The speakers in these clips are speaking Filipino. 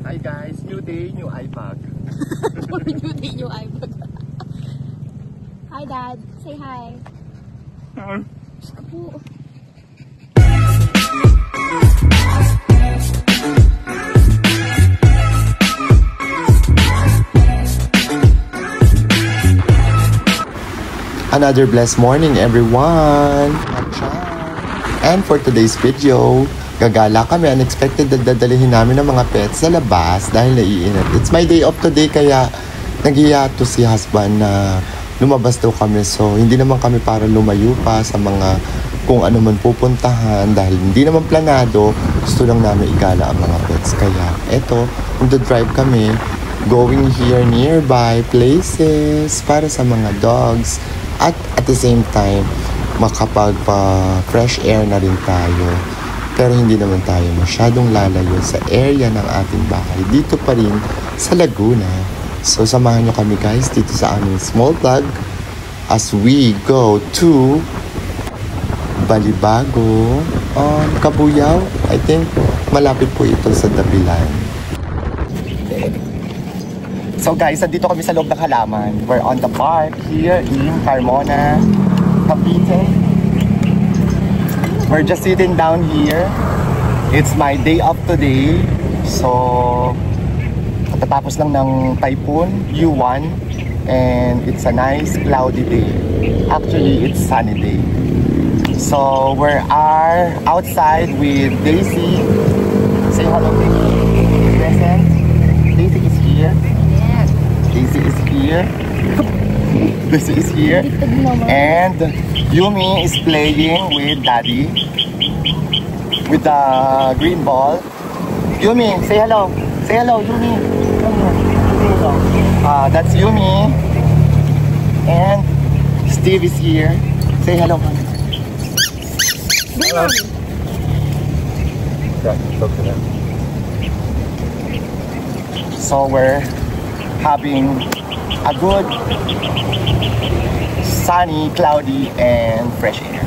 Hi guys, new day, new iPad. New day, new iPad. Hi Dad, say hi. Diyos ko po. Another blessed morning everyone! And for today's video, gagala kami. Unexpected na dadalihin namin ng mga pets sa labas dahil naiinit. It's my day off today kaya nag-hiyato si husband na lumabas daw kami. So hindi naman kami para lumayo pa sa mga kung ano man pupuntahan dahil hindi naman planado. Gusto lang namin igala ang mga pets. Kaya eto, mag-drive kami going here nearby places para sa mga dogs. At the same time, makapag-fresh air na rin tayo. Pero hindi naman tayo masyadong lalayo sa area ng ating bahay. Dito pa rin sa Laguna. So, samahan nyo kami guys dito sa aming small vlog as we go to Balibago on Cabuyao. I think malapit po ito sa Dapilan. So guys, nandito kami sa loob ng halaman. We're on the park here in Carmona, Cavite. We're just sitting down here. It's my day off today. So, katatapos lang ng typhoon, U1. And it's a nice cloudy day. Actually, it's sunny day. So, we are outside with Daisy. Say hello, Daisy. Present. Daisy is here. Daisy is here. Daisy is here. And Yumi is playing with Daddy with the green ball. Yumi, say hello. Say hello, Yumi. That's Yumi. And Steve is here. Say hello. Hello. So we're having a good sunny, cloudy, and fresh air.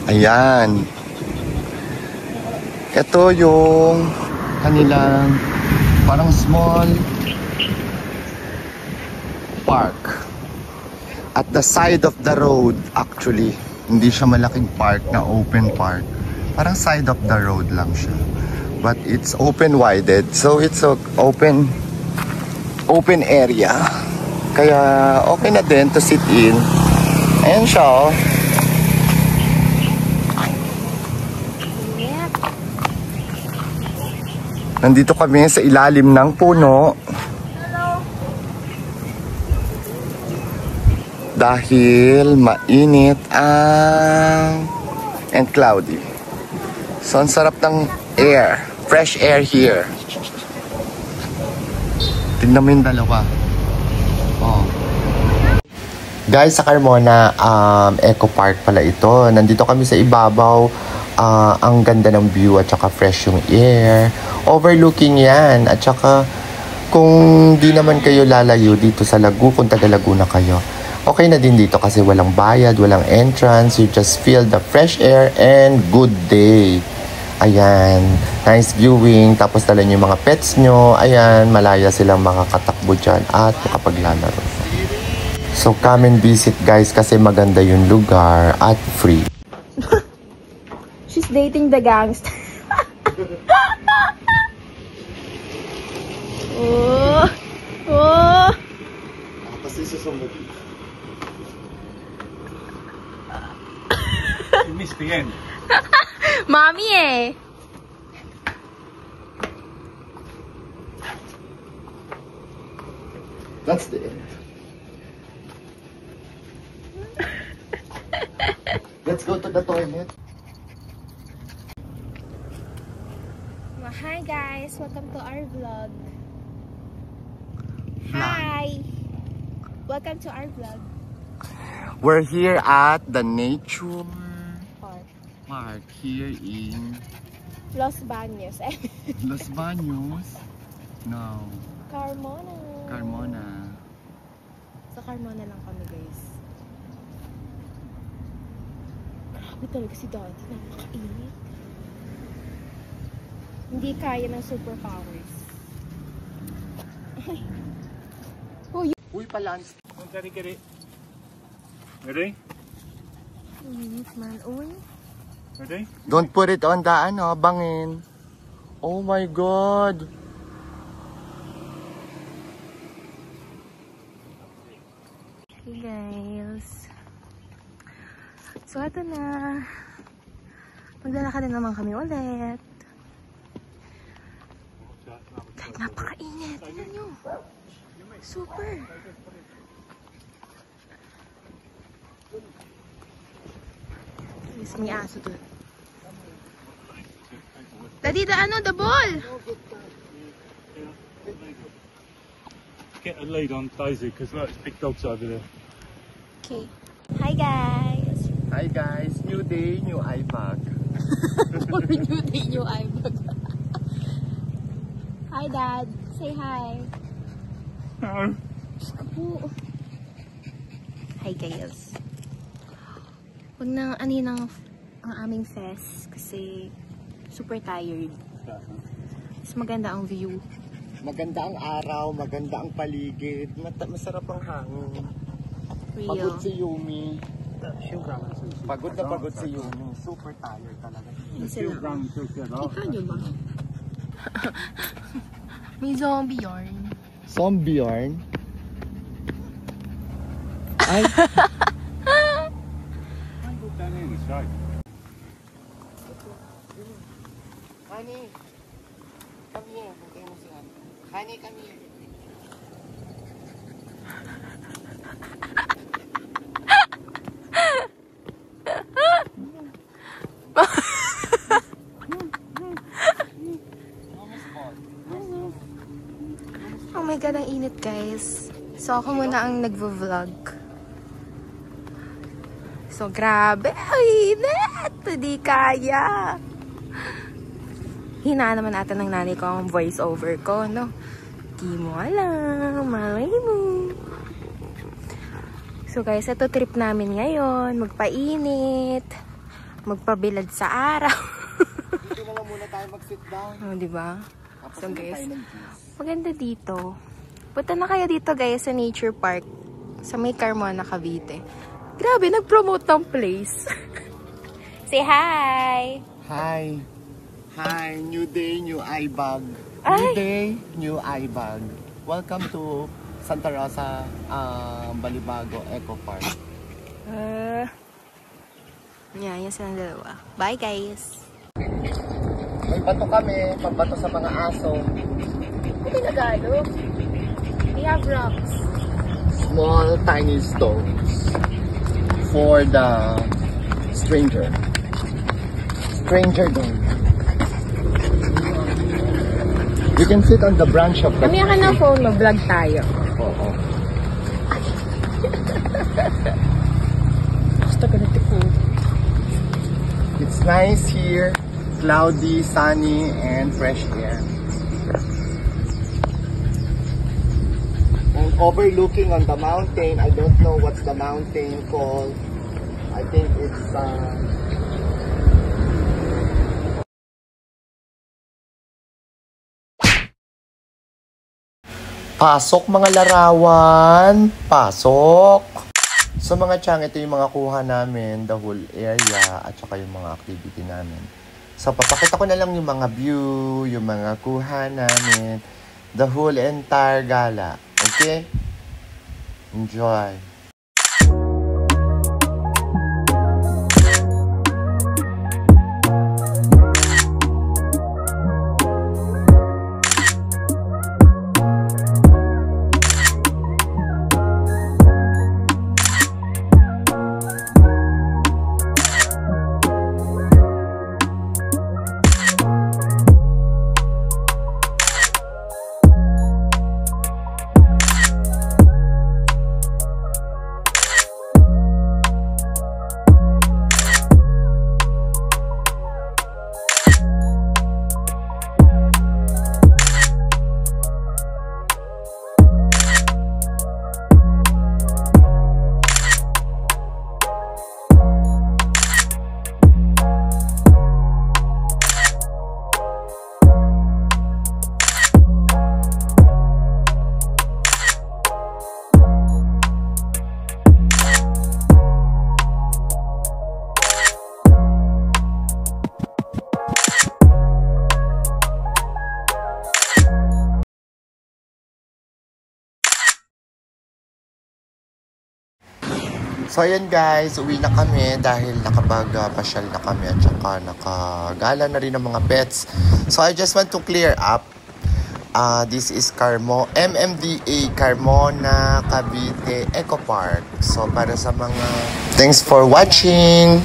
Ayan. Ito yung kanilang parang small park at the side of the road actually. Hindi siya malaking park na open park. Parang side of the road lang siya. But it's open-wided. So it's a open area. Kaya okay na din to sit in. Ayan siya. Nandito kami sa ilalim ng puno. Dahil mainit and cloudy. So, ang sarap ng air. Fresh air here. Tingnan mo yung dalawa. Oh. Guys, sa Carmona, Eco Park pala ito. Nandito kami sa ibabaw. Ang ganda ng view at saka fresh yung air. Overlooking yan. At saka, kung di naman kayo lalayo dito sa kung taga Laguna kayo, okay na din dito kasi walang bayad, walang entrance. You just feel the fresh air and good day. Ayan, nice viewing. Tapos dala nyo yung mga pets nyo. Ayan, malaya silang makakatakbo dyan at makapaglalaro. So, come and visit guys kasi maganda yung lugar at free. She's dating the gangster. Oh! Oh! Kasi susunod. You missed the end. Mommy eh! That's the end. Let's go to the toilet. Well, hi guys! Welcome to our vlog. Hi! Welcome to our vlog. We're here at the nature Park here in Los Baños. Los Baños. No, Carmona. Sa Carmona lang kami guys. Grabe talaga si Daddy. Napakainit. Hindi kaya ng superpowers. Ay. Oh, Uy, palans. Daddy, get it. Ready? init man. Uy. Ready? Don't put it on the bangin. Oh my God. Hey guys. So, ito na. Maglalakad na naman kami ulit. Kahit napakainit. Tingnan nyo. Super. Yes, may aso doon. Daddy, the ball! Get a lead on Daisy because look, big dog's over there. Okay. Hi guys! Hi guys, new day, new iPad. New day, new iPad. Hi Dad, say hi. Apo. Hi guys. Huwag nang ang aming fest kasi super tired. Mas maganda ang view. Maganda ang araw, maganda ang paligid, masarap ang hangin. Pagod Real. si Yumi. Pagod na pagod si Yumi. Super tired talaga. Kita nyo ba? May zombie yarn. Zombie yarn? Ay! Honey, come here. Honey, come here. Oh my God, ang init guys. So ako muna ang nagvo-vlog. So grabe, ang init! Hindi kaya. Hinaan naman natin ng nanay ko ang voice over ko, no? Di mo alam, malay mo. So guys, ito trip namin ngayon. Magpainit. Magpabilad sa araw. Hindi na lang muna tayo mag-sit down. Oh, diba? Tapos So guys, tayo ng juice. maganda dito. Punta na kayo dito guys sa Nature Park. Sa may Carmona, Cavite. Grabe, nag-promote ng place. Say hi! Hi! Hi! New day, new iBag. Ay! New day, new iBag. Welcome to Santa Rosa, Balibago Eco Park. Yan silang dalawa. Bye guys! May bato kami, pambato sa mga aso. Hindi nagalo. We have rocks. Small, tiny stones for the stranger. Stranger dog. You can sit on the branch of the Kami ka ng phone mo, vlog tayo. Oo. Gusto ko na tipo. It's nice here, cloudy, sunny, and fresh air. And overlooking on the mountain, I don't know what's the mountain called. I think it's Pasok mga larawan! Pasok! So mga tiyang, ito yung mga kuha namin, the whole area, at saka yung mga activity namin. So papakita ko na lang yung mga view, yung mga kuha namin, the whole entire gala. Okay? Enjoy! So ayan guys, uwi na kami dahil nakapag-pasyal na kami at saka nakagala na rin ng mga pets. So I just want to clear up. This is MMDA Carmona Cavite Eco Park. So para sa mga... Thanks for watching!